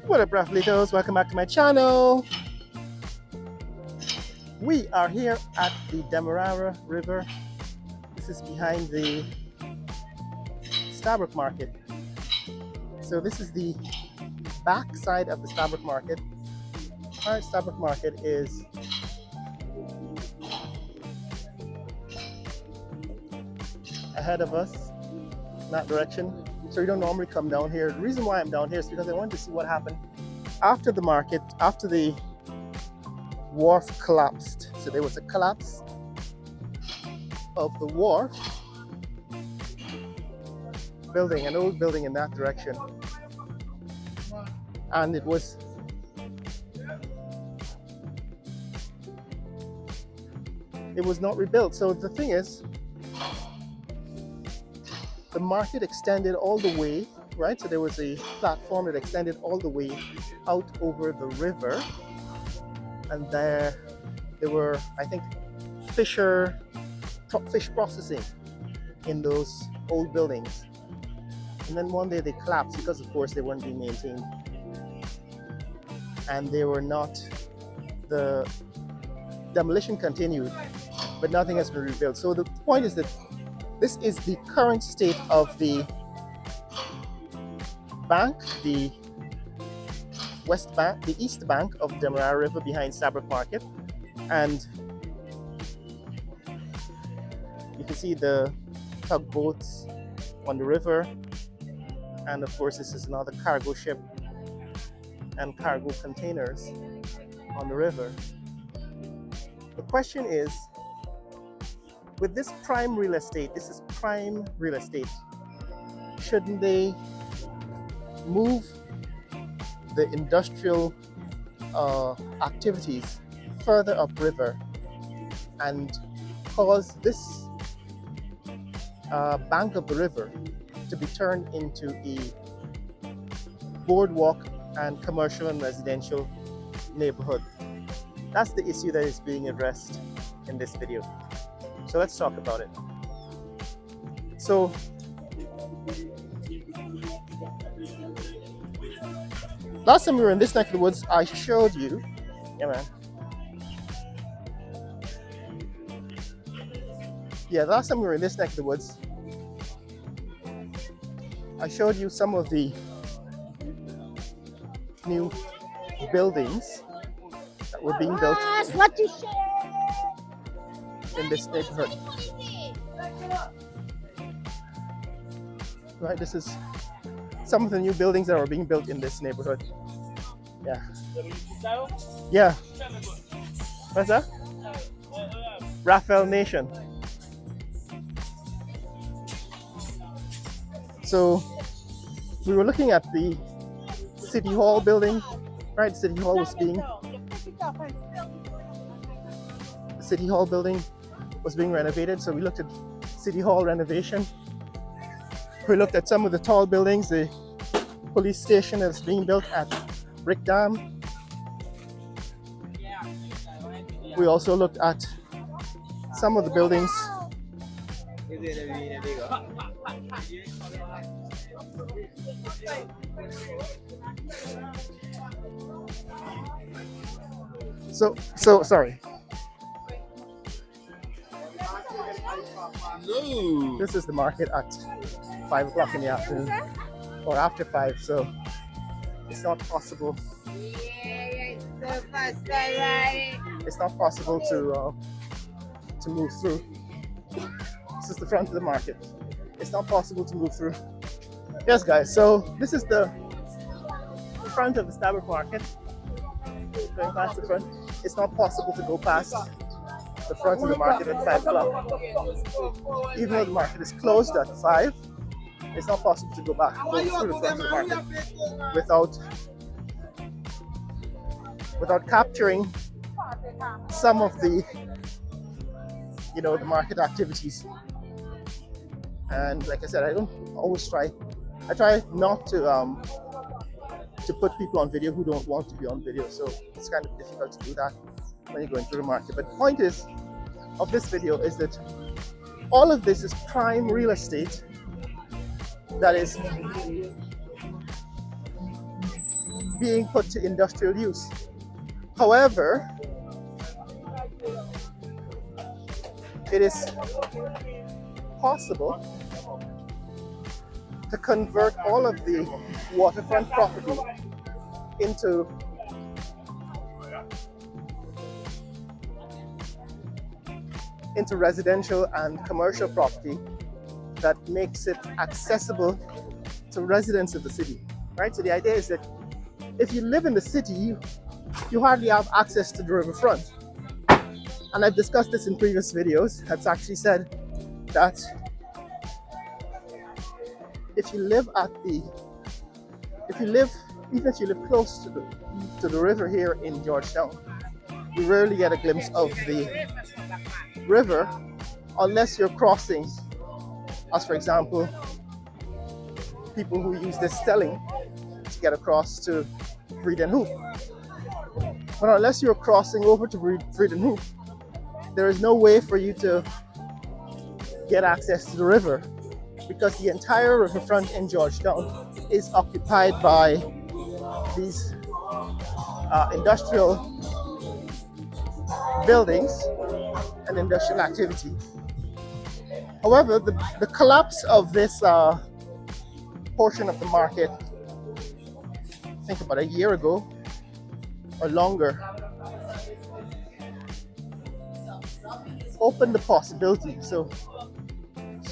What up, Rafflitos? Welcome back to my channel. We are here at the Demerara River. This is behind the Stabroek market. So this is the back side of the Stabroek market. Our Stabroek market is ahead of us in that direction. So you don't normally come down here. The reason why I'm down here is because I wanted to see what happened after the market, after the wharf collapsed. So there was a collapse of the wharf building, an old building in that direction. And it was not rebuilt. So the thing is, the market extended all the way, right? So there was a platform that extended all the way out over the river. And there were, I think, fish processing in those old buildings. And then one day they collapsed because, of course, they weren't being maintained. And they were not, the demolition continued, but nothing has been rebuilt. So the point is that this is the current state of the bank, the west bank, the east bank of Demerara River behind Stabroek Market. And you can see the tugboats on the river. And of course, this is another cargo ship and cargo containers on the river. The question is, with this prime real estate, this is prime real estate, shouldn't they move the industrial activities further upriver and cause this bank of the river to be turned into a boardwalk and commercial and residential neighborhood? That's the issue that is being addressed in this video. So let's talk about it. So last time we were in this neck of the woods, I showed you, yeah man. Yeah, last time we were in this neck of the woods, I showed you some of the new buildings that were being built in this neighborhood. Right, this is some of the new buildings that are being built in this neighborhood. Yeah. Yeah. What's that? Raphael Nation. So we were looking at the City Hall building, right? City Hall was being renovated. So we looked at City Hall renovation. We looked at some of the tall buildings, the police station that's being built at Brick Dam. We also looked at some of the buildings sorry. No. This is the market at 5 o'clock in the afternoon, or after 5, so it's not possible. It's not possible to move through. This is the front of the market. It's not possible to move through. Yes, guys. So this is the front of the Stabroek market. Going past the front, it's not possible to go past the front of the market at 5 o'clock. Even though the market is closed at 5, it's not possible to go through the front of the market without capturing some of the, the market activities. And like I said, I don't always try. I try not to put people on video who don't want to be on video. So it's kind of difficult to do that when you're going through the market. But the point of this video is that all of this is prime real estate that is being put to industrial use. However, it is possible to convert all of the waterfront property into residential and commercial property that makes it accessible to residents of the city, right? So the idea is that if you live in the city, you hardly have access to the riverfront. And I've discussed this in previous videos. I've actually said that even if you live close to the river here in Georgetown, you rarely get a glimpse of the river unless you're crossing, as for example, people who use this stelling to get across to Vreeden Hoop. But unless you're crossing over to Vreeden Hoop, there is no way for you to get access to the river, because the entire riverfront in Georgetown is occupied by these industrial buildings and industrial activity. However, the collapse of this portion of the market, I think about a year ago or longer, opened the possibility. So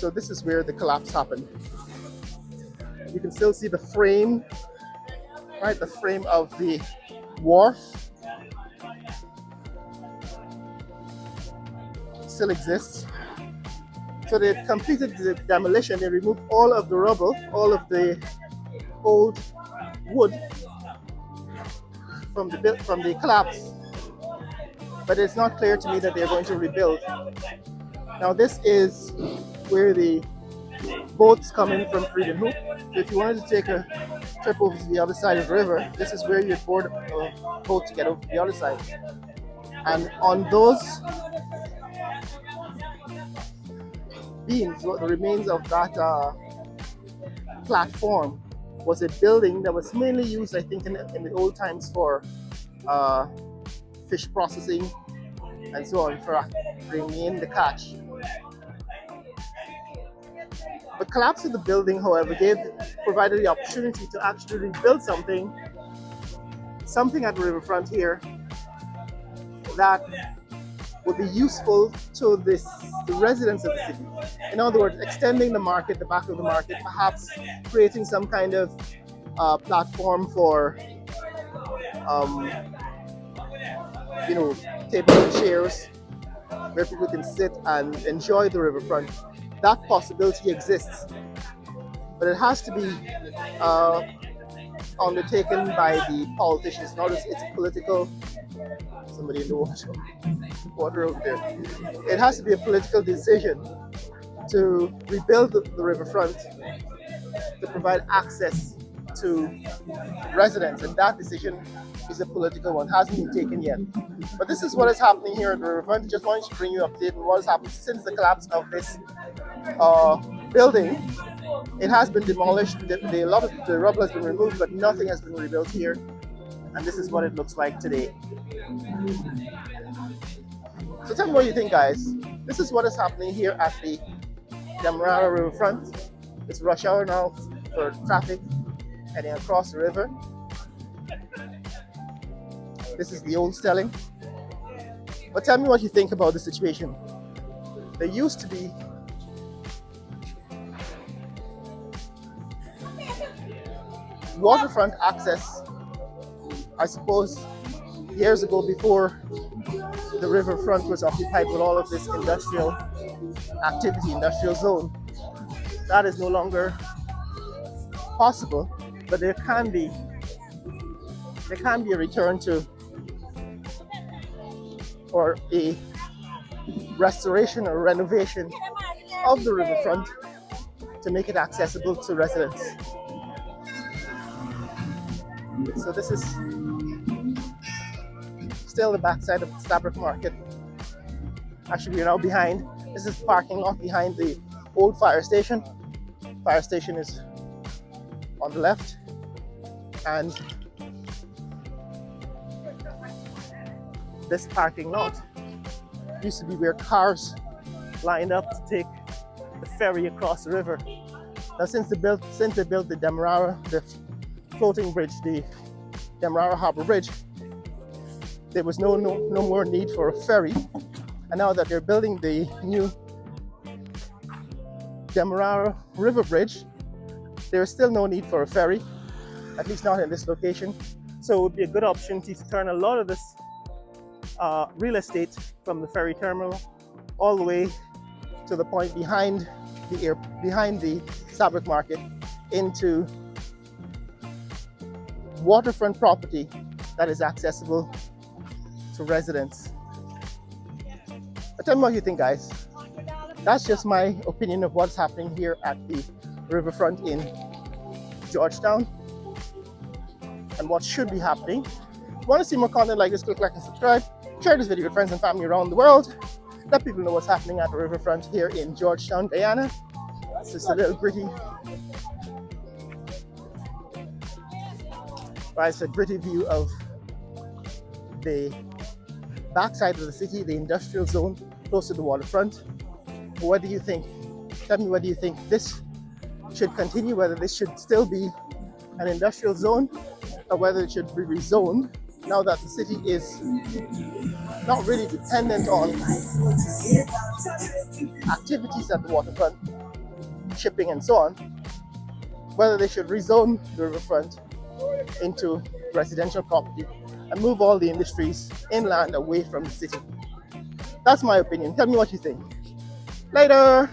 this is where the collapse happened. You can still see the frame, right? The frame of the wharf still exists. So they completed the demolition. They removed all of the rubble, all of the old wood from the collapse. But it's not clear to me that they're going to rebuild. Now this is where the boats come in from Vreeden Hoop. So if you wanted to take a trip over to the other side of the river, this is where you'd board a boat to get over to the other side. And on those beams, the remains of that platform was a building that was mainly used, I think, in the old times for fish processing and so on, for bringing in the catch. The collapse of the building, however, provided the opportunity to actually rebuild something at the riverfront here that would be useful to the residents of the city. In other words, extending the market, the back of the market, perhaps creating some kind of platform for tables and chairs where people can sit and enjoy the riverfront. That possibility exists, but it has to be undertaken by the politicians. Notice it's a political. Somebody in the water over there. It has to be a political decision to rebuild the riverfront to provide access to residents, and that decision is a political one, hasn't been taken yet. But this is what is happening here at the riverfront. Just wanted to bring you up to date on what has happened since the collapse of this building. It has been demolished. A lot of the rubble has been removed, but nothing has been rebuilt here. And this is what it looks like today. So tell me what you think, guys. This is what is happening here at the Demerara Riverfront. It's rush hour now for traffic heading across the river. This is the old stelling. But tell me what you think about the situation. There used to be waterfront access, I suppose, years ago, before the riverfront was occupied with all of this industrial activity, industrial zone. That is no longer possible, but there can be a return to, or a restoration or renovation of the riverfront to make it accessible to residents. So this is still the backside of the Stabroek market. Actually, we're now behind. This is the parking lot behind the old fire station. Fire station is on the left, and this parking lot used to be where cars lined up to take the ferry across the river. Now, since they built the Demerara, the floating bridge, the Demerara Harbor Bridge, there was no more need for a ferry. And now that they're building the new Demerara River Bridge, there is still no need for a ferry, at least not in this location. So it would be a good opportunity to turn a lot of this real estate from the ferry terminal all the way to the point behind the Stabroek market into waterfront property that is accessible to residents. But tell me what you think, guys. That's just my opinion of what's happening here at the riverfront in Georgetown and what should be happening. If you want to see more content like this, click like and subscribe. Share this video with friends and family around the world. Let people know what's happening at the riverfront here in Georgetown, Guyana. It's just a little gritty, it's a gritty view of the backside of the city, the industrial zone close to the waterfront. What do you think? Tell me, what do you think? This should continue, whether this should still be an industrial zone or whether it should be rezoned now that the city is not really dependent on activities at the waterfront, shipping and so on, whether they should rezone the riverfront into residential property and move all the industries inland away from the city. That's my opinion. Tell me what you think. Later!